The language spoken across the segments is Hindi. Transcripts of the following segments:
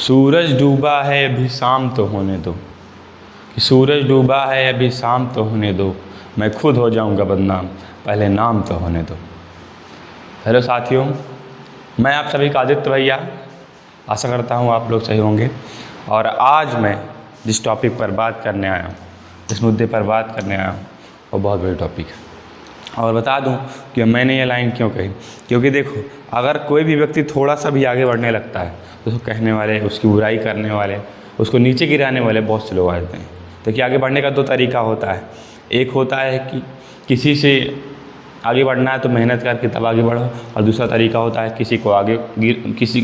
सूरज डूबा है अभी शाम तो होने दो, कि सूरज डूबा है अभी शाम तो होने दो, मैं खुद हो जाऊंगा बदनाम पहले नाम तो होने दो। हेलो साथियों, मैं आप सभी का आदित्य भैया, आशा करता हूँ आप लोग सही होंगे। और आज मैं जिस टॉपिक पर बात करने आया हूँ, जिस मुद्दे पर बात करने आया हूँ, वो बहुत बड़ी टॉपिक है। और बता दूं कि मैंने ये लाइन क्यों कही, क्योंकि देखो, अगर कोई भी व्यक्ति थोड़ा सा भी आगे बढ़ने लगता है तो उसको कहने वाले, उसकी बुराई करने वाले, उसको नीचे गिराने वाले बहुत से लोग आ जाते हैं। देखिए, आगे बढ़ने का दो तरीका होता है। एक होता है कि किसी से आगे बढ़ना है तो मेहनत करके तब आगे बढ़ो, और दूसरा तरीका होता है किसी को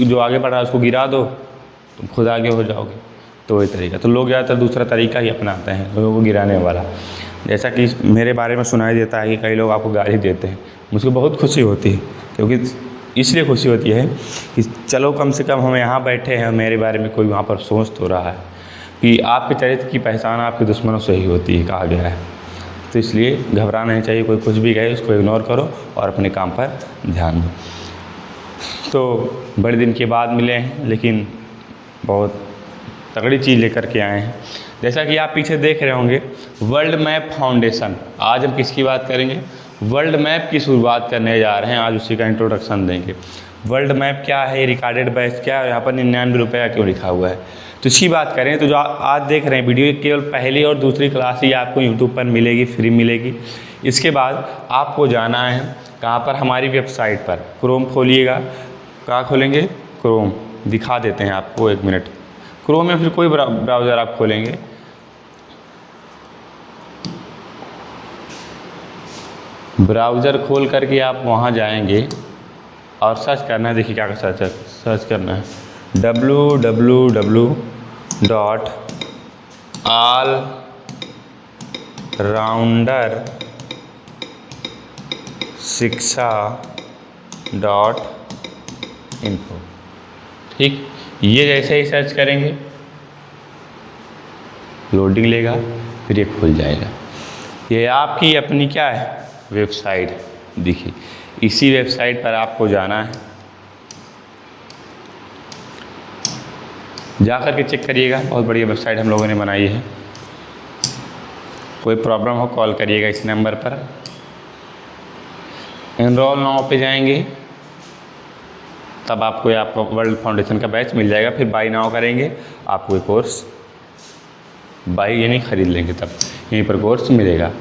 जो आगे बढ़ रहा है उसको गिरा दो, तुम खुद आगे हो जाओगे। तो वही तरीका, तो लोग ज़्यादातर दूसरा तरीका ही अपनाते हैं, लोगों को गिराने वाला। जैसा कि मेरे बारे में सुनाई देता है कि कई लोग आपको गाली देते हैं, मुझको बहुत खुशी होती है, क्योंकि इसलिए खुशी होती है कि चलो कम से कम हम यहाँ बैठे हैं, मेरे बारे में कोई वहाँ पर सोच तो रहा है। कि आपके चरित्र की पहचान आपके दुश्मनों से ही होती है, कहा गया है। तो इसलिए घबराना नहीं चाहिए, कोई कुछ भी कहे उसको इग्नोर करो और अपने काम पर ध्यान दो। तो बड़े दिन के बाद मिले हैं, लेकिन बहुत तगड़ी चीज़ लेकर के आए हैं। जैसा कि आप पीछे देख रहे होंगे, वर्ल्ड मैप फाउंडेशन। आज हम किसकी बात करेंगे? वर्ल्ड मैप की शुरुआत करने जा रहे हैं, आज उसी का इंट्रोडक्शन देंगे। वर्ल्ड मैप क्या है, रिकॉर्डेड बैच क्या है, यहाँ पर 99 रुपये क्यों लिखा हुआ है, तो इसकी बात करें तो जो आज देख रहे हैं वीडियो, केवल पहली और दूसरी क्लास ही आपको यूट्यूब पर मिलेगी, फ्री मिलेगी। इसके बाद आपको जाना है कहाँ पर? हमारी वेबसाइट पर। क्रोम खोलिएगा। कहाँ खोलेंगे? क्रोम। दिखा देते हैं आपको, एक मिनट। क्रोम में फिर कोई ब्राउज़र आप खोलेंगे, ब्राउज़र खोल करके आप वहाँ जाएंगे और सर्च करना है। देखिए क्या सर्च करना है, www.allrounderशिक्षा.info। ठीक, ये जैसे ही सर्च करेंगे लोडिंग लेगा, फिर ये खुल जाएगा। ये आपकी अपनी क्या है? वेबसाइट। देखिए, इसी वेबसाइट पर आपको जाना है, जा कर के चेक करिएगा। बहुत बढ़िया वेबसाइट हम लोगों ने बनाई है। कोई प्रॉब्लम हो कॉल करिएगा इस नंबर पर। एनरोल नाउ पे जाएंगे, तब आपको आपका वर्ल्ड फाउंडेशन का बैच मिल जाएगा। फिर बाई नाउ करेंगे, आपको ये कोर्स बाई यानी ख़रीद लेंगे, तब यहीं पर कोर्स मिलेगा।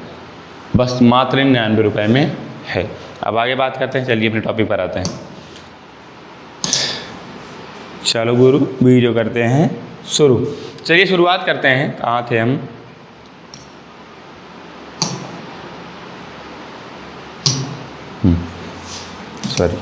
बस मात्र 99 रुपये में है। अब आगे बात करते हैं, चलिए अपने टॉपिक पर आते हैं। चलो गुरु, वीडियो करते हैं शुरू। चलिए शुरुआत करते हैं। कहाँ थे हम? सॉरी,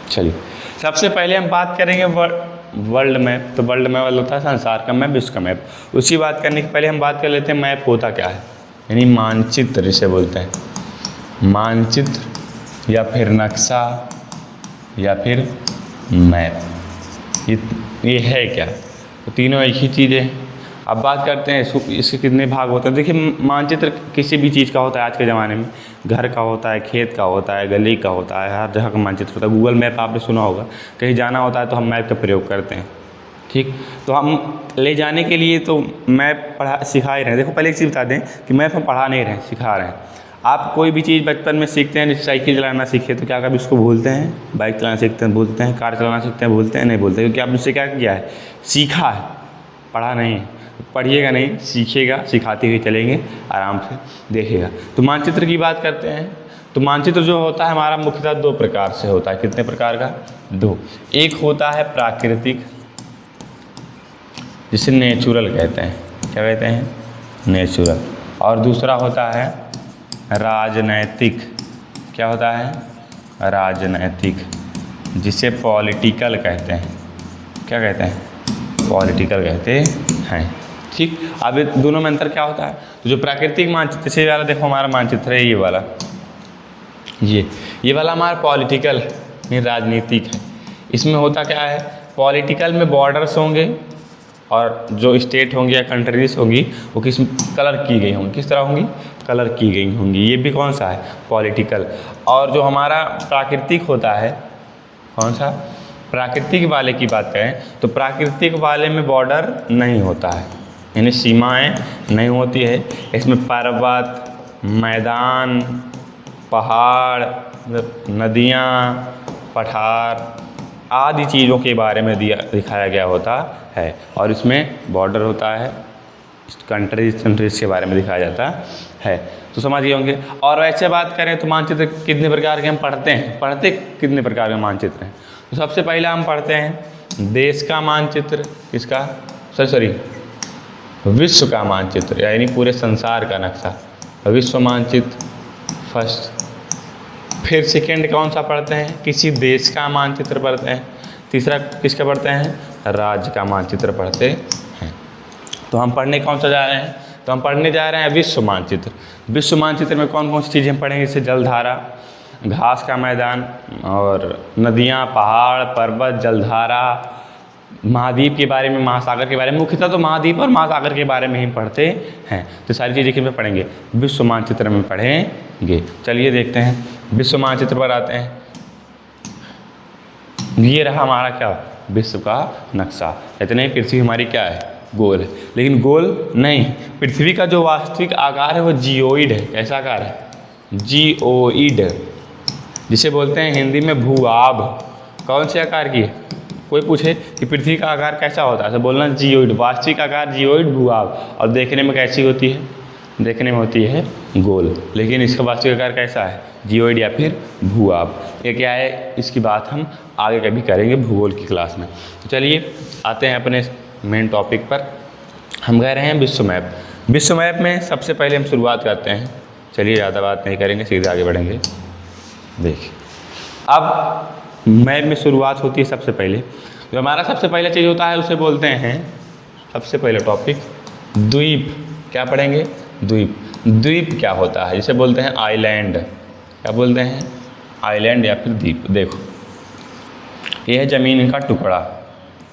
चलिए सबसे पहले हम बात करेंगे वर्ल्ड मैप। तो वर्ल्ड मैप होता है संसार का मैप, विश्व का मैप। उसकी बात करने के पहले हम बात कर लेते हैं मैप होता क्या है, यानी मानचित्र जिसे बोलते हैं। मानचित्र या फिर नक्शा या फिर मैप, ये है क्या? तो तीनों एक ही चीज़ है। अब बात करते हैं इसके कितने भाग होते हैं। देखिए, मानचित्र किसी भी चीज़ का होता है आज के ज़माने में। घर का होता है, खेत का होता है, गली का होता है, हर जगह का मानचित्र होता है। गूगल मैप आपने सुना होगा, कहीं जाना होता है तो हम मैप का प्रयोग करते हैं। ठीक, तो हम ले जाने के लिए तो मैप सिखा ही रहे हैं। देखो, पहले एक चीज़ बता दें कि मैप हम पढ़ा नहीं रहे हैं, सिखा रहे हैं। आप कोई भी चीज़ बचपन में सीखते हैं, जैसे साइकिल चलाना सीखे तो क्या कभी उसको भूलते हैं? बाइक चलाना सीखते हैं, भूलते हैं? कार चलाना सीखते हैं, भूलते हैं? नहीं भूलते, क्योंकि आपने उससे क्या किया है? सीखा है, पढ़ा नहीं है। पढ़िएगा नहीं, सीखिएगा, सिखाते हुए चलेंगे, आराम से देखिएगा। तो मानचित्र की बात करते हैं। तो मानचित्र जो होता है हमारा मुख्यतः दो प्रकार से होता है। कितने प्रकार का? दो। एक होता है प्राकृतिक, जिसे नेचुरल कहते हैं। क्या कहते हैं? नेचुरल। और दूसरा होता है राजनैतिक। क्या होता है? राजनैतिक, जिसे पॉलिटिकल कहते हैं। क्या कहते हैं? पॉलिटिकल कहते हैं। ठीक, अब दोनों में अंतर क्या होता है? तो जो प्राकृतिक मानचित्र से वाला, देखो हमारा मानचित्र है ये वाला, ये वाला हमारा पॉलिटिकल यानी राजनीतिक है। इसमें होता क्या है? पॉलिटिकल में बॉर्डर्स होंगे और जो स्टेट होंगी या कंट्रीज होंगी वो किस कलर की गई होंगी, किस तरह होंगी, कलर की गई होंगी। ये भी कौन सा है, पॉलिटिकल। और जो हमारा प्राकृतिक होता है, कौन सा, प्राकृतिक वाले की बात करें तो प्राकृतिक वाले में बॉर्डर नहीं होता है, यानी सीमाएं नहीं होती है। इसमें पर्वत, मैदान, पहाड़, नदियाँ, पठार आदि चीज़ों के बारे में दिखाया गया होता है। और इसमें बॉर्डर होता है, कंट्रीज के बारे में दिखाया जाता है। तो समझ गए होंगे। और वैसे बात करें तो मानचित्र कितने प्रकार के हम पढ़ते कितने प्रकार के मानचित्र हैं। तो सबसे पहले हम पढ़ते हैं देश का मानचित्र, किसका, सॉरी विश्व का मानचित्र, यानी पूरे संसार का नक्शा, विश्व मानचित्र फर्स्ट। फिर सेकेंड कौन सा पढ़ते हैं, किसी देश का मानचित्र पढ़ते हैं। तीसरा किसका पढ़ते हैं, राज्य का मानचित्र पढ़ते हैं। तो हम पढ़ने कौन सा जा रहे हैं, तो हम पढ़ने जा रहे हैं विश्व मानचित्र। विश्व मानचित्र में कौन कौन सी चीज़ें हम पढ़ेंगे, जैसे जलधारा, घास का मैदान, और नदियाँ, पहाड़, पर्वत, जलधारा, महाद्वीप के बारे में, महासागर के बारे में। मुख्यतः तो महाद्वीप और महासागर के बारे में ही पढ़ते हैं। तो सारी चीज़ें किस में पढ़ेंगे, विश्व मानचित्र में पढ़ेंगे। चलिए देखते हैं, विश्व मानचित्र पर आते हैं। ये रहा हमारा क्या, विश्व का नक्शा। इतने पृथ्वी हमारी क्या है, गोल है। लेकिन गोल नहीं, पृथ्वी का जो वास्तविक आकार है वो जियोइड है। कैसा आकार है, जियोइड, जिसे बोलते हैं हिंदी में भूआभ। कौन से आकार की है, कोई पूछे कि पृथ्वी का आकार कैसा होता है तो बोलना जियोइड, वास्तविक आकार जियोइड भूआभ। और देखने में कैसी होती है, देखने में होती है गोल, लेकिन इसका वास्तविक आकार कैसा है, जियोइड या फिर भूआभ। ये क्या है, इसकी बात हम आगे कभी करेंगे भूगोल की क्लास में। तो चलिए आते हैं अपने मेन टॉपिक पर। हम कह रहे हैं विश्व मैप। विश्व मैप में सबसे पहले हम शुरुआत करते हैं। चलिए ज़्यादा बात नहीं करेंगे, सीधे आगे बढ़ेंगे। देखिए अब मैप में शुरुआत होती है सबसे पहले, जो हमारा सबसे पहला चीज़ होता है उसे बोलते हैं, सबसे पहले टॉपिक द्वीप। क्या पढ़ेंगे, द्वीप। द्वीप क्या होता है, जिसे बोलते हैं आइलैंड। क्या बोलते हैं, आइलैंड या फिर द्वीप। देखो यह है ज़मीन का टुकड़ा,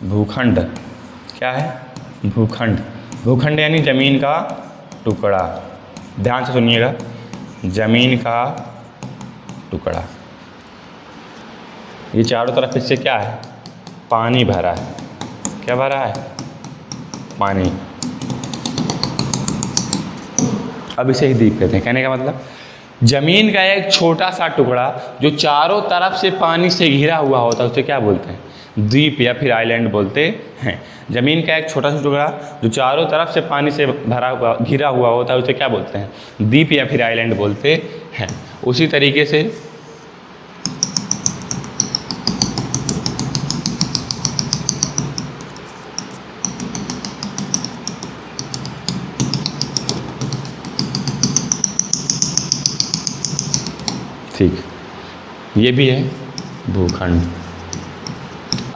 भूखंड। क्या है, भूखंड। भूखंड यानी ज़मीन का टुकड़ा। ध्यान से सुनिएगा, ज़मीन का टुकड़ा। ये चारों तरफ इससे क्या है, पानी भरा है। क्या भरा है, पानी। अब इसे ही द्वीप कहते हैं। कहने का मतलब जमीन का एक छोटा सा टुकड़ा जो चारों तरफ से पानी से घिरा हुआ होता है उसे क्या बोलते हैं, द्वीप या फिर आइलैंड बोलते हैं। जमीन का एक छोटा सा टुकड़ा जो चारों तरफ से पानी से भरा हुआ घिरा हुआ होता है उसे क्या बोलते हैं, द्वीप या फिर आइलैंड बोलते हैं। उसी तरीके से ठीक, ये भी है भूखंड।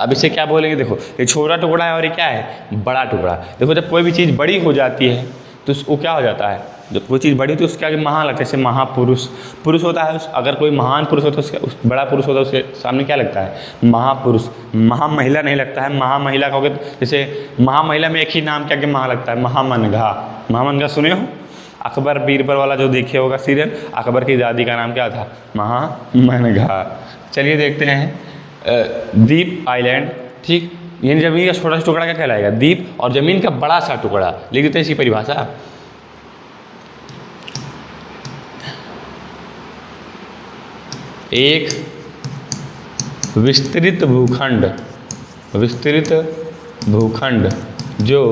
अब इसे क्या बोलेंगे, देखो ये छोटा टुकड़ा है और ये क्या है, बड़ा टुकड़ा। देखो जब कोई भी चीज़ बड़ी हो जाती है तो वो क्या हो जाता है, जब कोई चीज़ बड़ी होती है उसके आगे महा लगता है। जैसे महापुरुष, पुरुष होता है, अगर कोई महान पुरुष होता है उसके उस बड़ा पुरुष होता है उसके सामने क्या लगता है, महापुरुष। महामहिला नहीं लगता है, महामहिला कहोगे जैसे महामहिला में एक ही नाम के आगे महा लगता है, महामनघा। महामनघा सुने हो, अकबर बीरबल वाला जो देखे होगा सीरियल, अकबर की दादी का नाम क्या था, महामनघा। चलिए देखते हैं द्वीप, आइलैंड। ठीक, यानी जमीन का छोटा सा टुकड़ा क्या कहलाएगा, द्वीप। और जमीन का बड़ा सा टुकड़ा, लिख देते हैं इसकी परिभाषा। एक विस्तृत भूखंड, विस्तृत भूखंड जो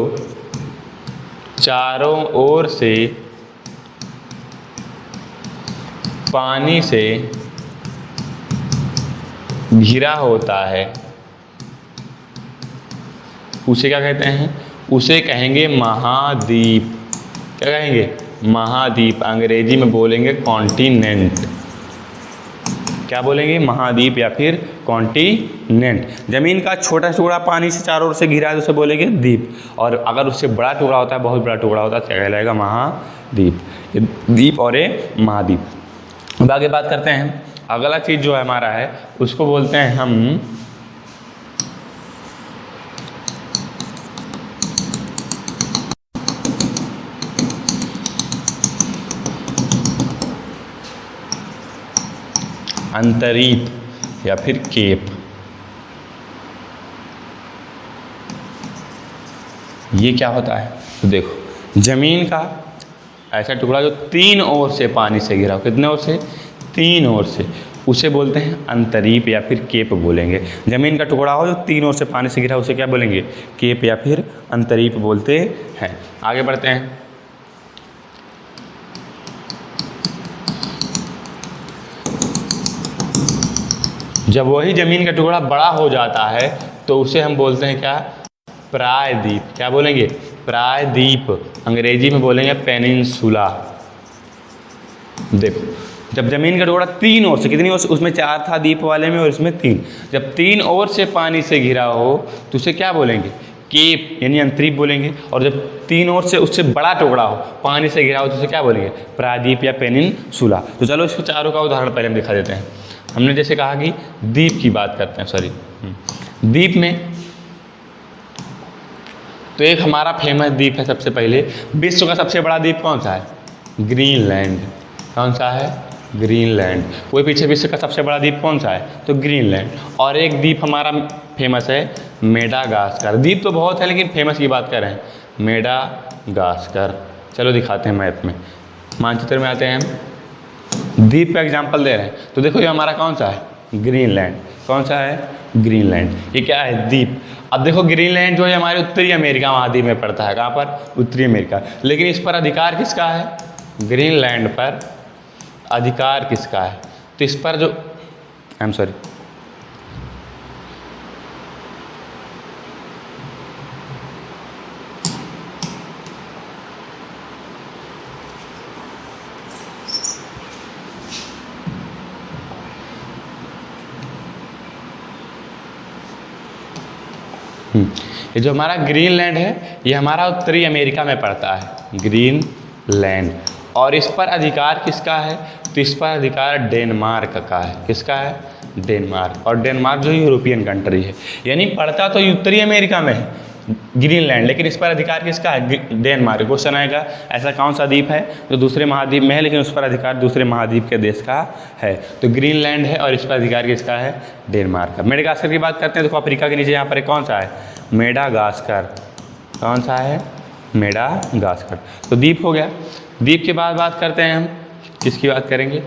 चारों ओर से पानी से घिरा होता है, उसे क्या कहते हैं, उसे कहेंगे महाद्वीप। क्या कहेंगे, महाद्वीप। अंग्रेजी में बोलेंगे कॉन्टिनेंट। क्या बोलेंगे, महाद्वीप या फिर कॉन्टिनेंट। जमीन का छोटा टुकड़ा पानी से चारों ओर से घिरा है तो उसे बोलेंगे द्वीप। और अगर उससे बड़ा टुकड़ा होता है, बहुत बड़ा टुकड़ा होता है, क्या कहलाएगा, महाद्वीप। द्वीप और ये महाद्वीप। अब आगे बात करते हैं, अगला चीज़ जो हमारा है उसको बोलते हैं हम अंतरीप या फिर केप। ये क्या होता है? तो देखो, जमीन का ऐसा टुकड़ा जो तीन ओर से पानी से घिरा हो, कितने ओर से? तीन ओर से, उसे बोलते हैं अंतरीप या फिर केप बोलेंगे। जमीन का टुकड़ा हो जो तीन ओर से पानी से घिरा हो, उसे क्या बोलेंगे? केप या फिर अंतरीप बोलते हैं। आगे बढ़ते हैं। जब वही जमीन का टुकड़ा बड़ा हो जाता है तो उसे हम बोलते हैं क्या? प्रायद्वीप। क्या बोलेंगे? प्रायद्वीप। अंग्रेजी में बोलेंगे पेनिनसुला। देखो, जब जमीन का टुकड़ा तीन ओर से, कितनी ओर से? उसमें चार था द्वीप वाले में और इसमें तीन। जब तीन ओर से पानी से घिरा हो तो उसे क्या बोलेंगे? केप यानी अंतरीप बोलेंगे। और जब तीन ओर से उससे बड़ा टुकड़ा हो, पानी से घिरा हो, तो उसे क्या बोलेंगे? प्रायद्वीप या पेनिनसुला। तो चलो इसको चारों का उदाहरण पहले हम दिखा देते हैं। हमने जैसे कहा कि द्वीप की बात करते हैं, सॉरी, द्वीप में तो एक हमारा फेमस द्वीप है सबसे पहले। विश्व का सबसे बड़ा द्वीप कौन सा है? ग्रीनलैंड। कौन सा है? ग्रीनलैंड। कोई पीछे विश्व का सबसे बड़ा द्वीप कौन सा है? तो ग्रीनलैंड। और एक द्वीप हमारा फेमस है मेडागास्कर। द्वीप तो बहुत है लेकिन फेमस की बात कर रहे हैं, मेडागास्कर। चलो दिखाते हैं मैप में, मानचित्र में आते हैं हम। द्वीप का एग्जाम्पल दे रहे हैं। तो देखो ये हमारा कौन सा है? ग्रीनलैंड। कौन सा है? ग्रीनलैंड। ये क्या है? द्वीप। अब देखो ग्रीनलैंड जो है हमारे उत्तरी अमेरिका महाद्वीप में पड़ता है। कहाँ पर? उत्तरी अमेरिका। लेकिन इस पर अधिकार किसका है? ग्रीनलैंड पर अधिकार किसका है? तो इस पर जो आई एम सॉरी ये जो हमारा ग्रीनलैंड है ये हमारा उत्तरी अमेरिका में पड़ता है, ग्रीनलैंड। और इस पर अधिकार किसका है? तो इस पर अधिकार डेनमार्क का है। किसका है? डेनमार्क। और डेनमार्क जो यूरोपियन कंट्री है, यानी पड़ता तो उत्तरी अमेरिका में है ग्रीनलैंड, लेकिन इस पर अधिकार किसका है? डेनमार्क। क्वेश्चन आएगा ऐसा कौन सा द्वीप है जो दूसरे महाद्वीप में है लेकिन उस पर अधिकार दूसरे महाद्वीप के देश का है? तो ग्रीनलैंड है और इस पर अधिकार किसका है? डेनमार्क का। मेडागास्कर की बात करते हैं। देखो अफ्रीका के नीचे यहाँ पर कौन सा है? मेडागास्कर। कौन सा है? मेडागास्कर। तो द्वीप हो गया। द्वीप के बाद बात करते हैं हम, किसकी बात करेंगे?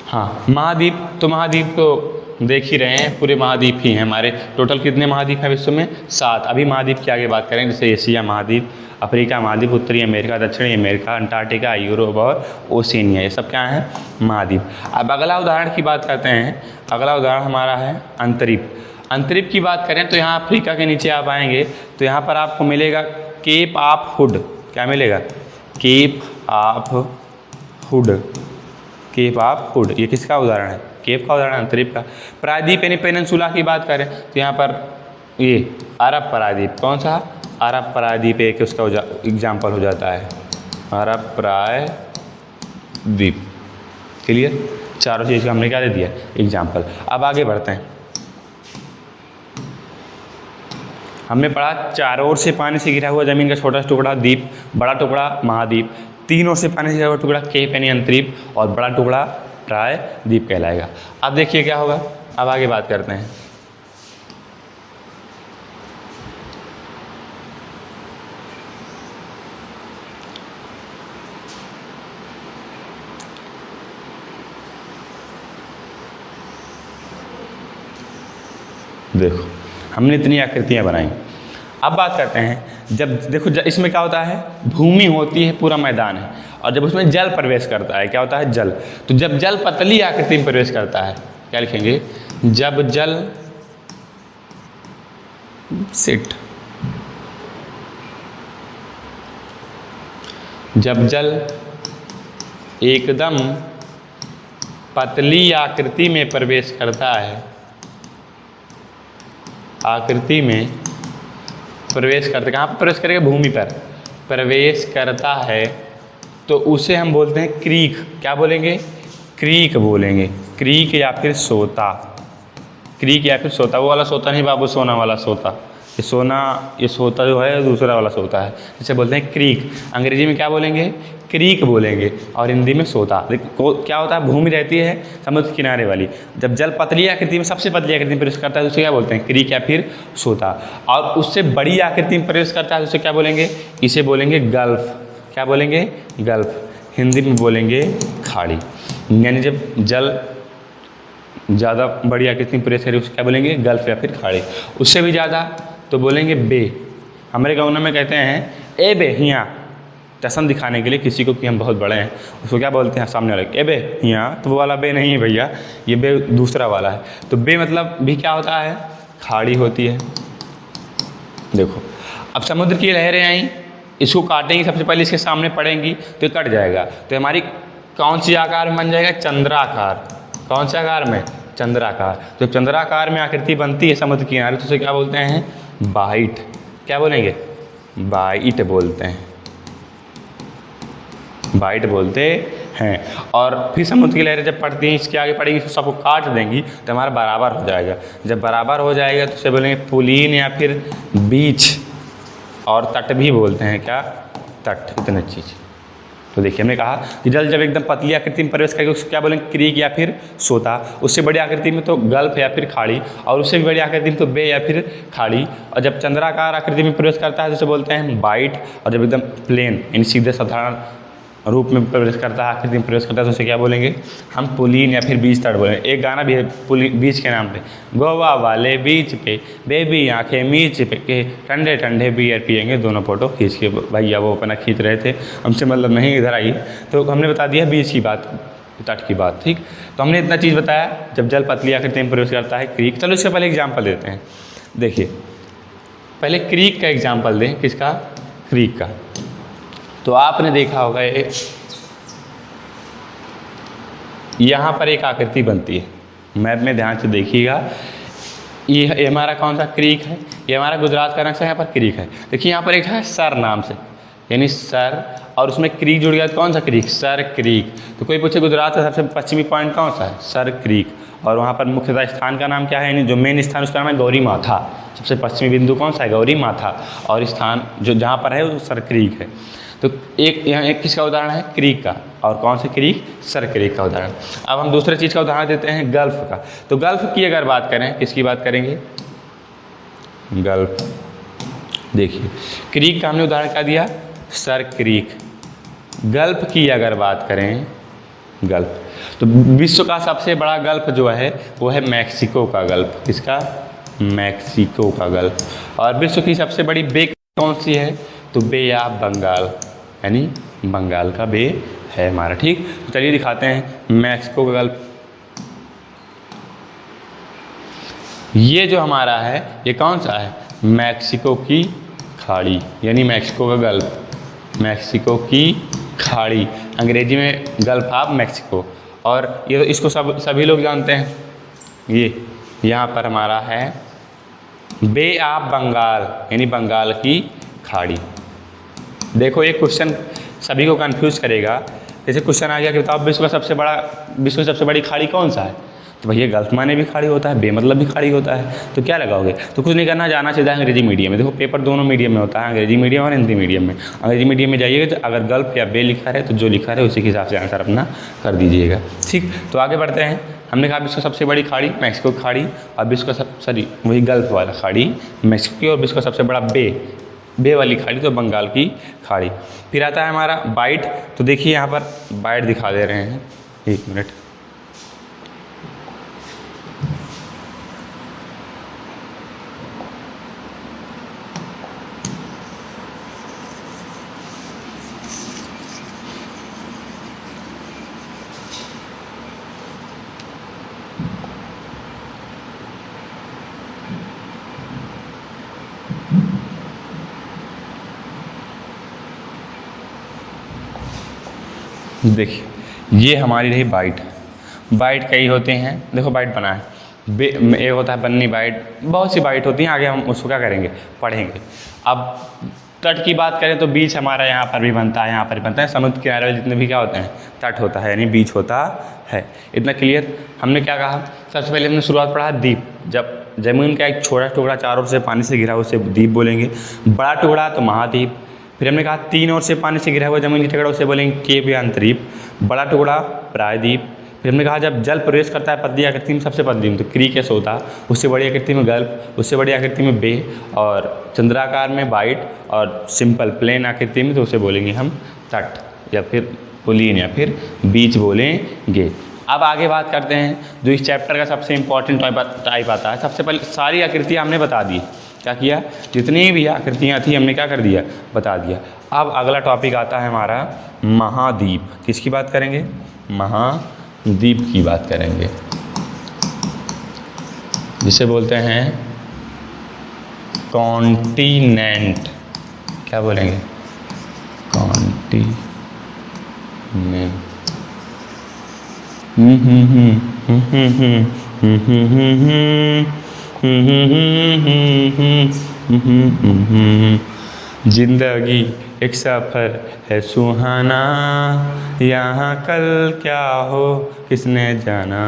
हाँ, महाद्वीप। तो महाद्वीप तो देख ही रहे हैं, पूरे महाद्वीप ही हैं हमारे। टोटल कितने महाद्वीप हैं विश्व में? 7। अभी महाद्वीप के आगे बात करेंगे, जैसे एशिया महाद्वीप, अफ्रीका महाद्वीप, उत्तरी अमेरिका, दक्षिणी अमेरिका, अंटार्कटिका, यूरोप और ओशिनिया। ये सब क्या है? महाद्वीप। अब अगला उदाहरण की बात करते हैं। अगला उदाहरण हमारा है अंतरिप। अंतरिप की बात करें तो यहाँ अफ्रीका के नीचे आप आएंगे तो यहाँ पर आपको मिलेगा केप ऑफ हुड। क्या मिलेगा? Cape of hood. Cape of hood ये किसका उदाहरण है? केप का उदाहरण, अंतरिप का। प्रायद्वीप यानी पेनिनसुला की बात करें तो यहाँ पर ये अरब प्रायद्वीप। कौन सा? अरब प्रायद्वीप एक उसका एग्जाम्पल हो जाता है, अरब प्रायद्वीप। क्लियर? चारों चीज़ का हमने क्या दे दिया? एग्जाम्पल। अब आगे बढ़ते हैं। हमने पढ़ा चारों ओर से पानी से घिरा हुआ जमीन का छोटा टुकड़ा द्वीप, बड़ा टुकड़ा महाद्वीप, तीन ओर से पानी से घिरा हुआ टुकड़ा केप यानी अंतरिप, और बड़ा टुकड़ा प्रायद्वीप कहलाएगा। अब देखिए क्या होगा। अब आगे बात करते हैं। देखो हमने इतनी आकृतियां बनाई। अब बात करते हैं, जब देखो इसमें क्या होता है? भूमि होती है, पूरा मैदान है, और जब उसमें जल प्रवेश करता है, क्या होता है? जल। तो जब जल पतली आकृति में प्रवेश करता है, क्या लिखेंगे? जब जल सिट जब जल एकदम पतली आकृति में प्रवेश करता है, आकृति में प्रवेश करते, कहाँ पर प्रवेश करेगा? भूमि पर प्रवेश करता है, तो उसे हम बोलते हैं क्रीक। क्या बोलेंगे? क्रीक बोलेंगे। क्रीक या फिर सोता। क्रीक या फिर सोता। वो वाला सोता नहीं बाबू, सोना वाला सोता। ये सोना, ये सोता जो है दूसरा वाला सोता है, जिसे बोलते हैं क्रीक। अंग्रेजी में क्या बोलेंगे? क्रीक बोलेंगे, और हिंदी में सोता। क्या होता है? भूमि रहती है समुद्र किनारे वाली, जब जल पतली आकृति में, सबसे पतली आकृति में प्रवेश करता है तो उसे क्या बोलते हैं? क्रीक या फिर सोता। और उससे बड़ी आकृति में प्रवेश करता है तो उसे क्या बोलेंगे? इसे बोलेंगे गल्फ। क्या बोलेंगे? गल्फ। हिंदी में बोलेंगे खाड़ी। यानी जब जल ज़्यादा बड़ी आकृति में प्रवेश करे उसे क्या बोलेंगे? गल्फ या फिर खाड़ी। उससे भी ज़्यादा तो बोलेंगे बे। हमारे गाँव में कहते हैं ए बे हियाँ, टसन दिखाने के लिए किसी को कि हम बहुत बड़े हैं, उसको क्या बोलते हैं सामने वाले? ए बे हियाँ। तो वो वाला बे नहीं है भैया, ये बे दूसरा वाला है। तो बे मतलब भी क्या होता है? खाड़ी होती है। देखो अब समुद्र की लहरें आई, इसको काटेंगी, सबसे पहले इसके सामने पड़ेंगी तो ये कट जाएगा, तो हमारी कौन सी आकार में बन जाएगा? चंद्राकार। कौन से आकार में? चंद्राकार। तो चंद्राकार में आकृति बनती है समुद्र के किनारे तो उसे क्या बोलते हैं? बाइट। क्या बोलेंगे? बाइट बोलते हैं, बाइट बोलते हैं। और फिर समुद्र की लहरें जब पड़ती हैं, इसके आगे पड़ेंगी तो सबको काट देंगी तो हमारा बराबर हो जाएगा। जब बराबर हो जाएगा तो उसे बोलेंगे पुलीन या फिर बीच, और तट भी बोलते हैं। क्या? तट। इतनी चीज़। तो देखिए हमने कहा कि जल जब एकदम पतली आकृति में प्रवेश करेगा उसको क्या बोलेंगे? क्रीक या फिर सोता। उससे बड़ी आकृति में तो गल्फ या फिर खाड़ी, और उससे भी बड़ी आकृति में तो बे या फिर खाड़ी। और जब चंद्राकार आकृति में प्रवेश करता है तो उसे बोलते हैं बाइट। और जब एकदम प्लेन यानी सीधे साधारण रूप में प्रवेश करता है, आकृति में प्रवेश करता है तो उसे क्या बोलेंगे? हम पुलीन या फिर बीच तट बोलेंगे। एक गाना भी है बीच के नाम पे, गोवा वाले बीच पे बेबी आंखें मीच पे के ठंडे ठंडे बियर पियेंगे, दोनों फोटो खींच के। भैया वो अपना खींच रहे थे, हमसे मतलब नहीं, इधर आइए। तो हमने बता दिया बीच की बात, तट की बात। ठीक, तो हमने इतना चीज़ बताया जब जल पतली आकृति में प्रवेश करता है क्रीक। चलो इसका पहले एग्जाम्पल देते हैं। देखिए पहले क्रीक का एग्जाम्पल दें। किसका? क्रीक का। तो आपने देखा होगा यहाँ पर एक आकृति बनती है, मैप में ध्यान से देखिएगा। ये हमारा कौन सा क्रीक है? ये हमारा गुजरात का नक्शा, यहाँ पर क्रीक है। देखिए यहाँ पर एक है सर नाम से, यानी सर, और उसमें क्रीक जुड़ गया तो कौन सा क्रीक? Sir creek. तो कोई पूछे गुजरात का सबसे पश्चिमी पॉइंट कौन सा है? Sir creek. और वहाँ पर मुख्यतः स्थान का नाम क्या है? यानी जो मेन स्थान उसका नाम है गौरी माथा। सबसे पश्चिमी बिंदु कौन सा है? गौरी माथा। और स्थान जो जहाँ पर है वो सर क्रीक है। तो एक यहाँ एक किसका उदाहरण है? क्रीक का। और कौन से क्रीक? सर क्रीक का उदाहरण। अब हम दूसरे चीज़ का उदाहरण देते हैं, गल्फ का। तो गल्फ की अगर बात करें, किसकी बात करेंगे? गल्फ। देखिए क्रीक का हमने उदाहरण क्या दिया? Sir creek. गल्फ की अगर बात करें, गल्फ, तो विश्व का सबसे बड़ा गल्फ जो है वो है मैक्सिको का गल्फ। किसका? मैक्सिको का गल्फ। और विश्व की सबसे बड़ी बे कौन सी है? तो बे ऑफ बंगाल, यानी बंगाल का बे है हमारा। ठीक, तो चलिए दिखाते हैं मैक्सिको का गल्फ। ये जो हमारा है ये कौन सा है? मैक्सिको की खाड़ी, यानी मैक्सिको का गल्फ। मैक्सिको की खाड़ी, अंग्रेजी में गल्फ ऑफ मैक्सिको। और ये तो इसको सभी लोग जानते हैं। ये यहाँ पर हमारा है बे ऑफ बंगाल, यानी बंगाल की खाड़ी। देखो एक क्वेश्चन सभी को कंफ्यूज करेगा। जैसे क्वेश्चन आ गया कि बताओ विश्व की सबसे बड़ी खाड़ी कौन सा है? तो भैया गल्फ माने भी खाड़ी होता है, बे मतलब भी खाड़ी होता है, तो क्या लगाओगे? तो कुछ नहीं करना, जाना चाहिए अंग्रेजी मीडियम में। देखो पेपर दोनों मीडियम में होता है, अंग्रेजी मीडियम और हिंदी मीडियम में। अंग्रेजी मीडियम में जाइएगा तो अगर गल्फ या बे लिखा है तो जो लिखा है उसी के हिसाब से आंसर अपना कर दीजिएगा। ठीक, तो आगे बढ़ते हैं। हमने कहा विश्व की सबसे बड़ी खाड़ी मैक्सिको की खाड़ी, और विश्व का वही गल्फ वाला खाड़ी मैक्सिको की, और विश्व का सबसे बड़ा बे वाली खाड़ी तो बंगाल की खाड़ी। फिर आता है हमारा बाइट। तो देखिए यहाँ पर बाइट दिखा दे रहे हैं, एक मिनट। देखिए ये हमारी रही बाइट। बाइट कई होते हैं, देखो बाइट बना है, एक होता है बन्नी बाइट, बहुत सी बाइट होती हैं। आगे हम उसको क्या करेंगे? पढ़ेंगे। अब तट की बात करें तो बीच हमारा यहाँ पर भी बनता है, यहाँ पर भी बनता है। समुद्र किनारे वाले जितने भी क्या होते हैं? तट होता है, यानी बीच होता है। इतना क्लियर। हमने क्या कहा? सबसे पहले हमने शुरुआत पढ़ा द्वीप। जब जमीन का एक छोटा टुकड़ा चारों ओर से पानी से घिरा हुआ उसे द्वीप बोलेंगे। बड़ा टुकड़ा तो महाद्वीप। फिर हमने कहा तीन ओर से पानी से घिरा हुआ जमीन का टुकड़ा उसे बोलेंगे केप या अंतरीप। बड़ा टुकड़ा प्रायद्वीप। फिर हमने कहा जब जल प्रवेश करता है पतली आकृति में, सबसे पतली में तो क्रीक या सोता, उससे बड़ी आकृति में गल्फ, उससे बड़ी आकृति में बे, और चंद्राकार में बाइट, और सिंपल प्लेन आकृति में तो उसे बोलेंगे हम तट या फिर पुलीन या फिर बीच बोलेंगे। अब आगे बात करते हैं जो इस चैप्टर का सबसे इम्पॉर्टेंट टाइप आता है। सबसे पहले सारी आकृतियाँ हमने बता दी, क्या किया, जितनी भी आकृतियाँ थी हमने क्या कर दिया, बता दिया। अब अगला टॉपिक आता है हमारा महाद्वीप। किसकी बात करेंगे, महाद्वीप की बात करेंगे, जिसे बोलते हैं कॉन्टिनेंट। क्या बोलेंगे, कॉन्टिनेंट। जिंदगी एक सफ़र है सुहाना, यहाँ कल क्या हो किसने जाना।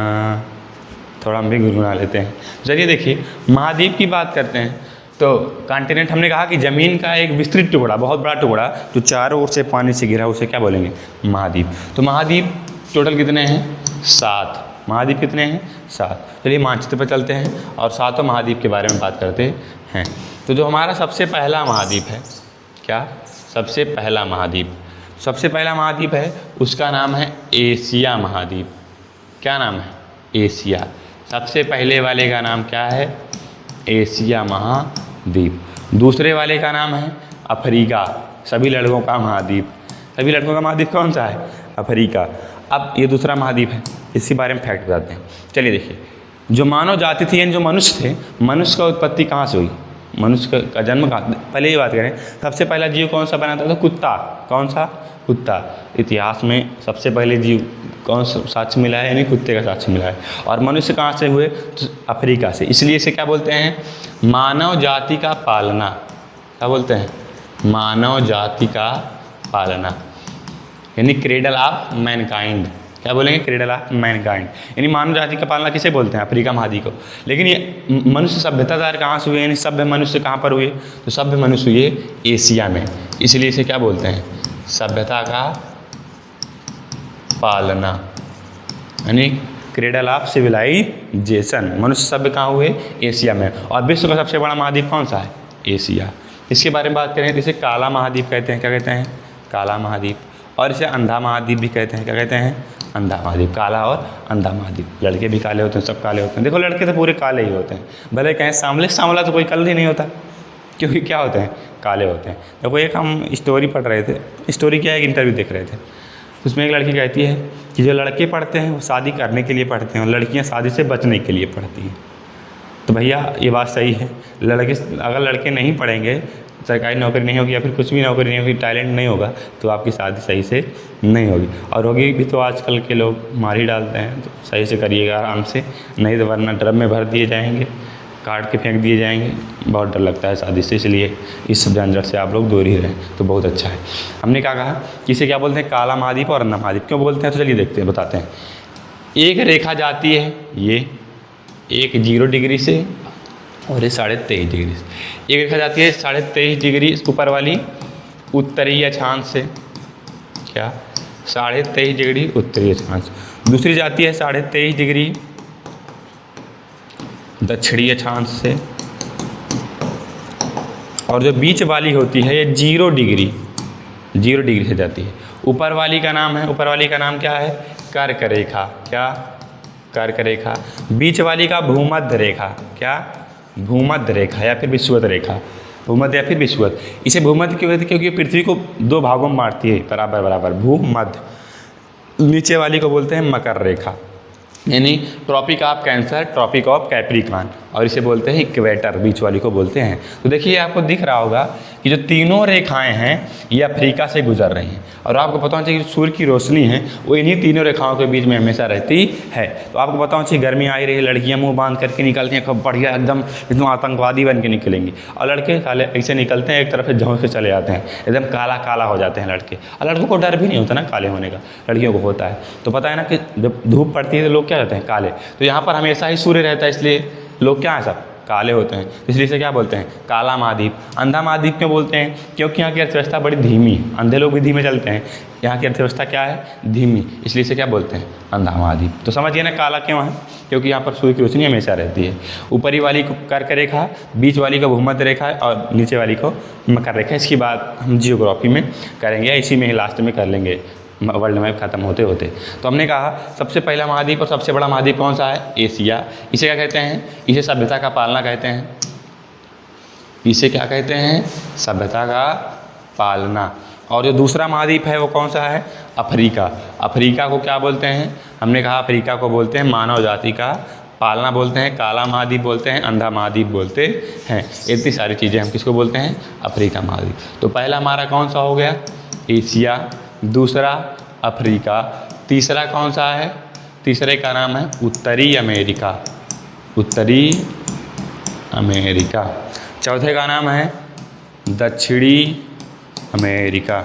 थोड़ा हम भी गुनगुना लेते हैं। चलिए देखिए, महाद्वीप की बात करते हैं तो कॉन्टिनेंट हमने कहा कि ज़मीन का एक विस्तृत टुकड़ा, बहुत बड़ा टुकड़ा जो चारों ओर से पानी से घिरा, उसे क्या बोलेंगे, महाद्वीप। तो महाद्वीप टोटल कितने हैं, 7। महाद्वीप कितने हैं, 7। चलिए मानचित्र पर चलते हैं और 7 महाद्वीप के बारे में बात करते हैं। तो जो हमारा सबसे पहला महाद्वीप है, क्या, सबसे पहला महाद्वीप है, उसका नाम है एशिया महाद्वीप। क्या नाम है, एशिया। सबसे पहले वाले का नाम क्या है, एशिया महाद्वीप। दूसरे वाले का नाम है अफ्रीका, सभी लड़कों का महाद्वीप। सभी लड़कों का महाद्वीप कौन सा है, अफ्रीका। अब ये दूसरा महाद्वीप है, इसी बारे में फैक्ट बताते हैं। चलिए देखिए, जो मानव जाति थी यानी जो मनुष्य थे, मनुष्य का उत्पत्ति कहाँ से हुई, मनुष्य का जन्म कहाँ, पहले ये बात करें, सबसे पहला जीव कौन सा बना था, तो कुत्ता। कौन सा, कुत्ता। इतिहास में सबसे पहले जीव कौन सा साक्ष्य मिला है, यानी कुत्ते का साक्ष्य मिला है। और मनुष्य कहाँ से हुए, तो अफ्रीका से। इसलिए इसे क्या बोलते हैं, मानव जाति का पालना। क्या बोलते हैं, मानव जाति का पालना, यानी क्रेडल ऑफ मैनकाइंड। क्या बोलेंगे, क्रेडल ऑफ मैनकाइंड, यानी मानव जाति का पालना किसे बोलते हैं, अफ्रीका महाद्वीप को। लेकिन ये मनुष्य सभ्यता कहाँ से हुए, यानी सभ्य मनुष्य कहाँ पर हुए, तो सभ्य मनुष्य हुए एशिया में। इसलिए इसे क्या बोलते हैं, सभ्यता का पालना, यानी क्रेडल ऑफ सिविलाइजेशन। मनुष्य सभ्य कहाँ हुए, एशिया में। और विश्व का सबसे बड़ा महाद्वीप कौन सा है, एशिया। इसके बारे में बात करें तो इसे काला महाद्वीप कहते हैं। क्या कहते हैं, काला महाद्वीप। और इसे अंधा महाद्वीप भी कहते हैं। क्या कहते हैं, अंधा महाद्वीप। काला और अंधा महाद्वीप। लड़के भी काले होते हैं, सब काले होते हैं। देखो लड़के तो पूरे काले ही होते हैं, भले कहें सांवला तो कोई कलर ही नहीं होता, क्योंकि क्या होते हैं, काले होते हैं। देखो एक हम स्टोरी पढ़ रहे थे, स्टोरी क्या है, एक इंटरव्यू देख रहे थे, उसमें एक लड़की कहती है कि जो लड़के पढ़ते हैं वो शादी करने के लिए पढ़ते हैं और लड़कियां शादी से बचने के लिए पढ़ती हैं। तो भैया ये बात सही है, अगर लड़के नहीं पढ़ेंगे, सरकारी नौकरी नहीं होगी या फिर कुछ भी नौकरी नहीं होगी, टैलेंट नहीं होगा, तो आपकी शादी सही से नहीं होगी। और होगी भी तो आजकल के लोग मार ही डालते हैं। तो सही से करिएगा आराम से, नहीं तो वरना ड्रम में भर दिए जाएंगे, काट के फेंक दिए जाएंगे। बहुत डर लगता है शादी से, इसलिए इस सब झंझट से आप लोग दूर ही रहें तो बहुत अच्छा है। हमने क्या कहा कि इसे क्या बोलते हैं, काला महाद्वीप और अंधा महाद्वीप। क्यों बोलते हैं, तो चलिए देखते हैं, बताते हैं। एक रेखा जाती है, ये एक 0 डिग्री से और ये 23.5 डिग्री से। एक रेखा जाती है 23.5 डिग्री ऊपर वाली उत्तरी अक्षांश से, क्या 23.5 डिग्री उत्तरी अक्षांश। दूसरी जाती है 23.5 डिग्री दक्षिणी अक्षांश से। और जो बीच वाली होती है ये 0 डिग्री से जाती है। ऊपर वाली का नाम है, ऊपर वाली का नाम क्या है, कर्क रेखा। क्या, कर्क रेखा। बीच वाली का भूमध्य रेखा। क्या, भूमध्य रेखा या फिर विषुवत रेखा। भूमध्य या फिर विषुवत। इसे भूमध्य क्यों कहते हैं, क्योंकि पृथ्वी को 2 भागों में बांटती है बराबर बराबर, भूमध्य। नीचे वाली को बोलते हैं मकर रेखा, यानी tropic of cancer, tropic of capricorn. और इसे बोलते हैं इक्वेटर, बीच वाली को बोलते हैं। तो देखिए आपको दिख रहा होगा कि जो तीनों रेखाएं हैं ये अफ्रीका से गुजर रही हैं। और आपको पता होना चाहिए कि सूर्य की रोशनी है वो इन्हीं तीनों रेखाओं के बीच में हमेशा रहती है। तो आपको पता होना चाहिए गर्मी आई रही है, लड़कियां मुंह बांध करके निकलती हैं, खूब बढ़िया एकदम आतंकवादी बन के निकलेंगी। और लड़के साले ऐसे निकलते हैं, एक तरफ से झोंक के चले जाते हैं, एकदम काला काला हो जाते हैं लड़के। और लड़कों को डर भी नहीं होता ना काले होने का, लड़कियों को होता है। तो पता है ना कि जब धूप पड़ती है तो लोग क्या रहते हैं, काले। तो यहाँ पर हमेशा ही सूर्य रहता है, इसलिए लोग क्या है, सब काले होते हैं, इसलिए इसे क्या बोलते हैं, काला महाद्वीप। अंधा महाद्वीप क्यों बोलते हैं, क्योंकि यहाँ की अर्थव्यवस्था बड़ी धीमी, अंधे लोग भी धीमे चलते हैं, यहाँ की अर्थव्यवस्था क्या है, धीमी, इसलिए इसे क्या बोलते हैं, अंधा महाद्वीप। तो समझिए ना काला क्यों है, क्योंकि यहाँ पर सूर्य की रोशनी हमेशा रहती है। ऊपरी वाली को कर्क रेखा, बीच वाली को भूमध्य रेखा है और नीचे वाली को मकर रेखा। इसकी बात हम जियोग्राफी में करेंगे, इसी में ही लास्ट में कर लेंगे वर्ल्ड मैप खत्म होते होते। तो हमने कहा सबसे पहला महाद्वीप और सबसे बड़ा महाद्वीप कौन सा है, एशिया। इसे क्या कहते हैं, इसे सभ्यता का पालना कहते हैं। इसे क्या कहते हैं, सभ्यता का पालना। और जो दूसरा महाद्वीप है वो कौन सा है, अफ्रीका। अफ्रीका को क्या बोलते हैं, हमने कहा अफ्रीका को बोलते हैं मानव जाति का पालना बोलते हैं, काला महाद्वीप बोलते हैं, अंधा महाद्वीप बोलते हैं। इतनी सारी चीज़ें हम किसको बोलते हैं, अफ्रीका महाद्वीप। तो पहला हमारा कौन सा हो गया, एशिया, दूसरा अफ्रीका, तीसरा कौन सा है, तीसरे का नाम है उत्तरी अमेरिका, उत्तरी अमेरिका। चौथे का नाम है दक्षिणी America,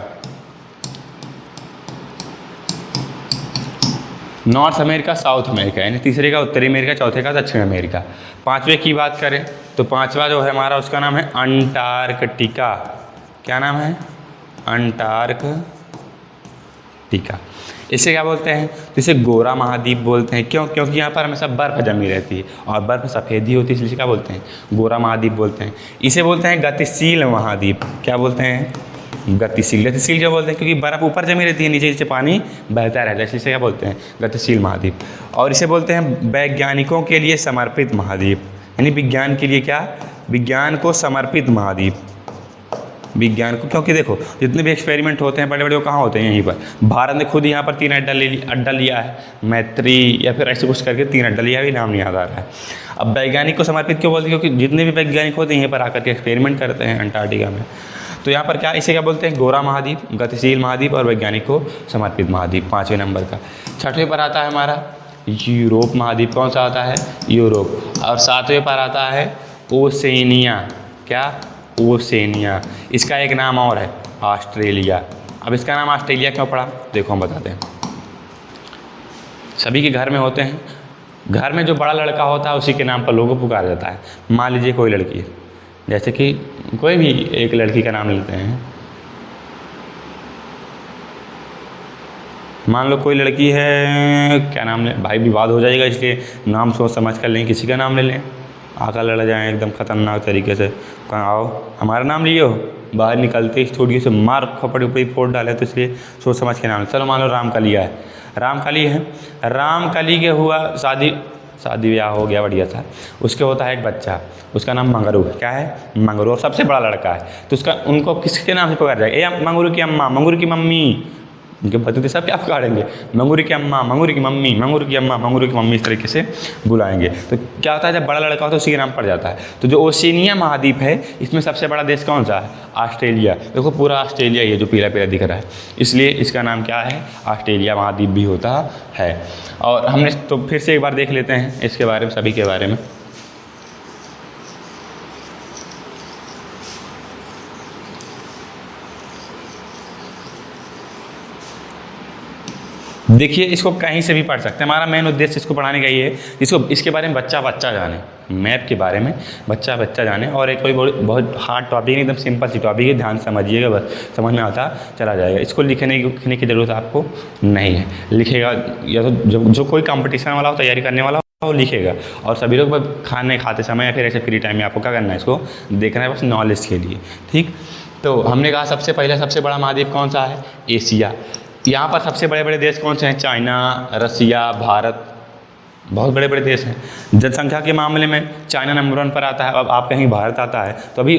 north America, south America, यानी तीसरे का उत्तरी अमेरिका, चौथे का दक्षिण अमेरिका। पांचवे की बात करें तो पांचवा जो है हमारा उसका नाम है अंटार्कटिका। क्या नाम है, अंटार्कटिका। इसे क्या बोलते हैं, तो इसे गोरा महाद्वीप बोलते हैं। क्यों, क्योंकि यहाँ पर हमेशा बर्फ़ जमी रहती है और बर्फ़ सफ़ेद ही होती है, इसलिए क्या बोलते हैं, गोरा महाद्वीप बोलते हैं। इसे बोलते हैं गतिशील महाद्वीप। क्या बोलते हैं, गतिशील। गतिशील क्या बोलते हैं, क्योंकि बर्फ़ ऊपर जमी रहती है, नीचे नीचे पानी बहता रहता है, इसे क्या बोलते हैं, गतिशील महाद्वीप। और इसे बोलते हैं वैज्ञानिकों के लिए समर्पित महाद्वीप, यानी विज्ञान के लिए क्या, विज्ञान को समर्पित महाद्वीप, विज्ञान को। क्योंकि देखो जितने भी एक्सपेरिमेंट होते हैं बड़े बड़े वो कहाँ होते हैं, यहीं पर। भारत ने खुद यहाँ पर 3 अड्डा लिया है, मैत्री या फिर ऐसे कुछ करके 3 अड्डा लिया, भी नाम नहीं याद आ रहा है। अब वैज्ञानिक को समर्पित क्यों बोलते हैं, क्योंकि जितने भी वैज्ञानिक होते हैं यहीं पर आकर के एक्सपेरिमेंट करते हैं अंटार्कटिका में। तो यहाँ पर क्या, इसे क्या बोलते हैं, गोरा महाद्वीप, गतिशील महाद्वीप और वैज्ञानिक को समर्पित महाद्वीप, 5वें नंबर का। 6वें पर आता है हमारा यूरोप महाद्वीप। कौन सा आता है, यूरोप। और 7वें पर आता है ओसेनिया। क्या, ओसेनिया। इसका एक नाम और है ऑस्ट्रेलिया। अब इसका नाम ऑस्ट्रेलिया क्यों पड़ा, देखो हम बताते हैं। सभी के घर में होते हैं, घर में जो बड़ा लड़का होता है उसी के नाम पर लोगों को पुकारा जाता है। मान लीजिए कोई लड़की है, जैसे कि कोई भी एक लड़की का नाम लेते हैं, मान लो कोई लड़की है, क्या नाम ले, भाई विवाद हो जाएगा इसलिए नाम सोच समझ कर लें, किसी का नाम ले लें, आकर लड़ जाएँ एकदम ख़तरनाक तरीके से, कहाँ आओ हमारा नाम लियो, बाहर निकलते ही थोड़ी से मार खपड़ी उपड़ी फोड़ डाले, तो इसलिए सोच समझ के नाम। चलो मान लो रामकलिया है, रामकली है, रामकली के हुआ शादी ब्याह हो गया बढ़िया सा, उसके होता है एक बच्चा, उसका नाम मंगरू है। क्या है, मंगरू। और सबसे बड़ा लड़का है तो उसका, उनको किसके नाम से पुकारा जाएगा, ए मंगरू की अम्मा, मंगरू की मम्मी, उनके पति सब क्या पुकारेंगे, मंगूरी की अम्मा, मंगूरी की मम्मी, मंगूरी की अम्मा, मंगूरी की मम्मी, इस तरीके से बुलाएंगे। तो क्या होता है, जब बड़ा लड़का होता है उसी के नाम पड़ जाता है। तो जो ओशिनिया महाद्वीप है इसमें सबसे बड़ा देश कौन सा है, ऑस्ट्रेलिया। देखो पूरा ऑस्ट्रेलिया ये जो पीला पीला दिख रहा है, इसलिए इसका नाम क्या है, ऑस्ट्रेलिया महाद्वीप भी होता है। और हमने तो फिर से एक बार देख लेते हैं इसके बारे में, सभी के बारे में। देखिए इसको कहीं से भी पढ़ सकते हैं, हमारा मेन उद्देश्य इसको पढ़ाने का ये है, इसको इसके बारे में बच्चा जाने, मैप के बारे में बच्चा जाने। और एक कोई बहुत हार्ड टॉपिक नहीं, एकदम सिंपल सी टॉपिक है, ध्यान समझिएगा, बस समझ में आता चला जाएगा। इसको लिखने की ज़रूरत आपको नहीं है, लिखेगा या तो जो कोई कंपटीशन वाला हो, तैयारी करने वाला हो, वो लिखेगा। और सभी लोग खाते समय या फिर ऐसे फ्री टाइम में आपको क्या करना है, इसको देखना है बस नॉलेज के लिए, ठीक। तो हमने कहा सबसे पहले सबसे बड़ा महाद्वीप कौन सा है, एशिया। यहाँ पर सबसे बड़े बड़े देश कौन से हैं, चाइना, रसिया, भारत, बहुत बड़े बड़े देश हैं। जनसंख्या के मामले में चाइना नंबर 1 पर आता है। अब आप कहीं भारत आता है तो अभी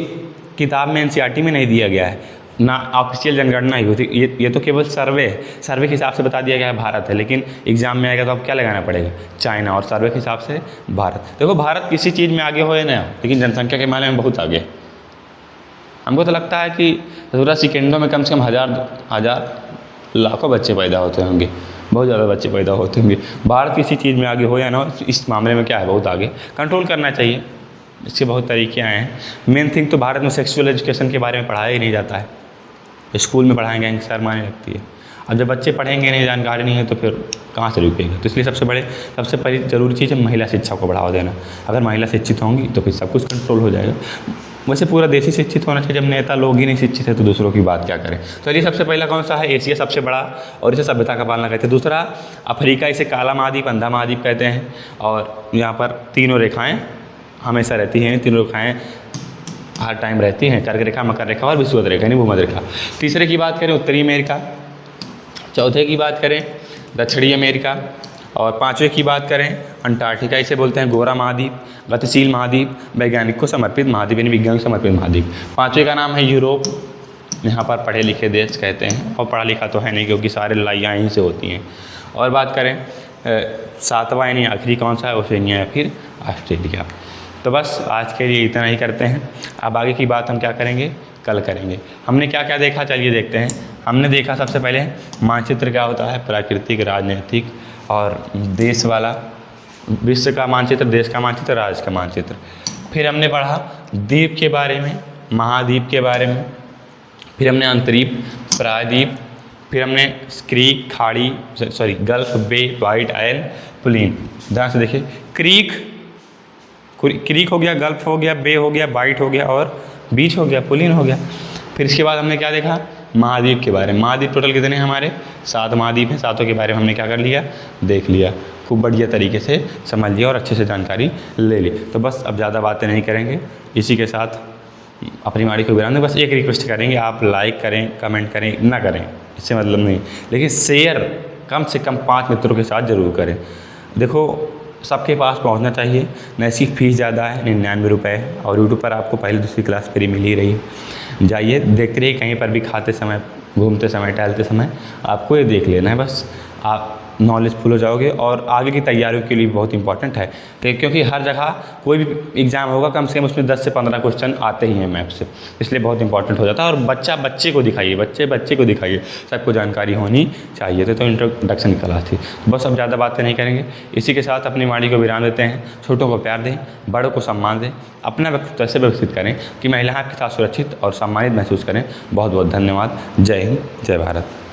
किताब में एनसीईआरटी में नहीं दिया गया है, ना ऑफिशियल जनगणना ही होती, ये तो केवल सर्वे के हिसाब से बता दिया गया है भारत है, लेकिन एग्जाम में आएगा तो अब क्या लगाना पड़ेगा, चाइना, और सर्वे के हिसाब से भारत। देखो भारत किसी चीज़ में आगे हो या ना, लेकिन जनसंख्या के मामले में बहुत आगे। हमको तो लगता है कि पूरा सेकेंडों में कम से कम हज़ार लाखों बच्चे पैदा होते होंगे, बहुत ज़्यादा बच्चे पैदा होते होंगे। भारत किसी चीज़ में आगे हो या ना हो, इस मामले में क्या है, बहुत आगे। कंट्रोल करना चाहिए, इसके बहुत तरीके आए हैं। मेन थिंग तो भारत में सेक्सुअल एजुकेशन के बारे में पढ़ाया ही नहीं जाता है, स्कूल में पढ़ाएंगे सर माने लगती है। अब जब बच्चे पढ़ेंगे नहीं, जानकारी नहीं है, तो फिर कहाँ से रुकेगा। तो इसलिए सबसे पहली ज़रूरी चीज़ है महिला शिक्षा को बढ़ावा देना। अगर महिला शिक्षित होंगी तो फिर सब कुछ कंट्रोल हो जाएगा। वैसे पूरा देश ही शिक्षित होना चाहिए, जब नेता लोग ही नहीं शिक्षित है तो दूसरों की बात क्या करें। तो चलिए सबसे पहला कौन सा है, एशिया सबसे बड़ा और इसे सभ्यता का पालना कहते हैं। दूसरा अफ्रीका, इसे काला महाद्वीप, अंधा महाद्वीप कहते हैं। और यहाँ पर तीनों रेखाएँ हमेशा रहती हैं, तीनों रेखाएँ हर टाइम रहती हैं, कर्क रेखा, मकर रेखा और विषुवत रेखा यानी भूमध्य रेखा। तीसरे की बात करें उत्तरी अमेरिका, चौथे की बात करें दक्षिणी अमेरिका और पाँचवें की बात करें अंटार्कटिका, इसे बोलते हैं गोरा महाद्वीप, गतिशील महाद्वीप, वैज्ञानिक को समर्पित महाद्वीप यानी विज्ञान को समर्पित महाद्वीप। पाँचवें का नाम है यूरोप, यहाँ पर पढ़े लिखे देश कहते हैं, और पढ़ा लिखा तो है नहीं क्योंकि सारे लड़ाइयाँ यहीं से होती हैं। और बात करें सातवां यानी आखिरी कौन सा है, ओशिनिया या फिर ऑस्ट्रेलिया। तो बस आज के लिए इतना ही करते हैं। अब आगे की बात हम क्या करेंगे, कल करेंगे। हमने क्या क्या देखा, चलिए देखते हैं। हमने देखा सबसे पहले मानचित्र क्या होता है, प्राकृतिक, राजनीतिक और देश वाला, विश्व का मानचित्र, देश का मानचित्र, राज्य का मानचित्र। फिर हमने पढ़ा द्वीप के बारे में, महाद्वीप के बारे में, फिर हमने अंतरीप, प्रायद्वीप, फिर हमने क्रीक, खाड़ी, गल्फ, बे, वाइट आयल, प्लेन। ध्यान से देखिए, क्रीक हो गया, गल्फ हो गया, बे हो गया, वाइट हो गया और बीच हो गया, प्लेन हो गया। फिर इसके बाद हमने क्या देखा, महाद्वीप के बारे में। महाद्वीप टोटल कितने हैं हमारे, 7 महाद्वीप हैं। 7 के बारे में हमने क्या कर लिया, देख लिया, खूब बढ़िया तरीके से समझ लिया और अच्छे से जानकारी ले ली। तो बस अब ज़्यादा बातें नहीं करेंगे, इसी के साथ अपनी वाणी को विराम दें। बस एक रिक्वेस्ट करेंगे, आप लाइक करें, कमेंट करें, ना करें इससे मतलब नहीं, लेकिन शेयर कम से कम 5 मित्रों के साथ ज़रूर करें। देखो सबके पास पहुंचना चाहिए। न इसकी फ़ीस ज़्यादा है, 99 रुपये, और यूट्यूब पर आपको पहली दूसरी क्लास फ्री मिल ही रही है। जाइए देखते रहिए, कहीं पर भी खाते समय, घूमते समय, टहलते समय आपको ये देख लेना है, बस आप नॉलेजफुल हो जाओगे। और आगे की तैयारियों के लिए बहुत इंपॉर्टेंट है, क्योंकि हर जगह कोई भी एग्ज़ाम होगा कम से कम उसमें 10 से 15 क्वेश्चन आते ही हैं मैप से, इसलिए बहुत इंपॉर्टेंट हो जाता है। और बच्चे को दिखाइए, बच्चे को दिखाइए, सबको जानकारी होनी चाहिए। तो इंट्रोडक्शन की क्लास थी। बस अब ज़्यादा बातें नहीं करेंगे, इसी के साथ अपनी वाणी को विराम देते हैं। छोटों को प्यार दें, बड़ों को सम्मान दें, अपना व्यक्तित्व ऐसे विकसित करें कि महिलाएं आपके साथ सुरक्षित और सम्मानित महसूस करें। बहुत बहुत धन्यवाद। जय हिंद, जय भारत।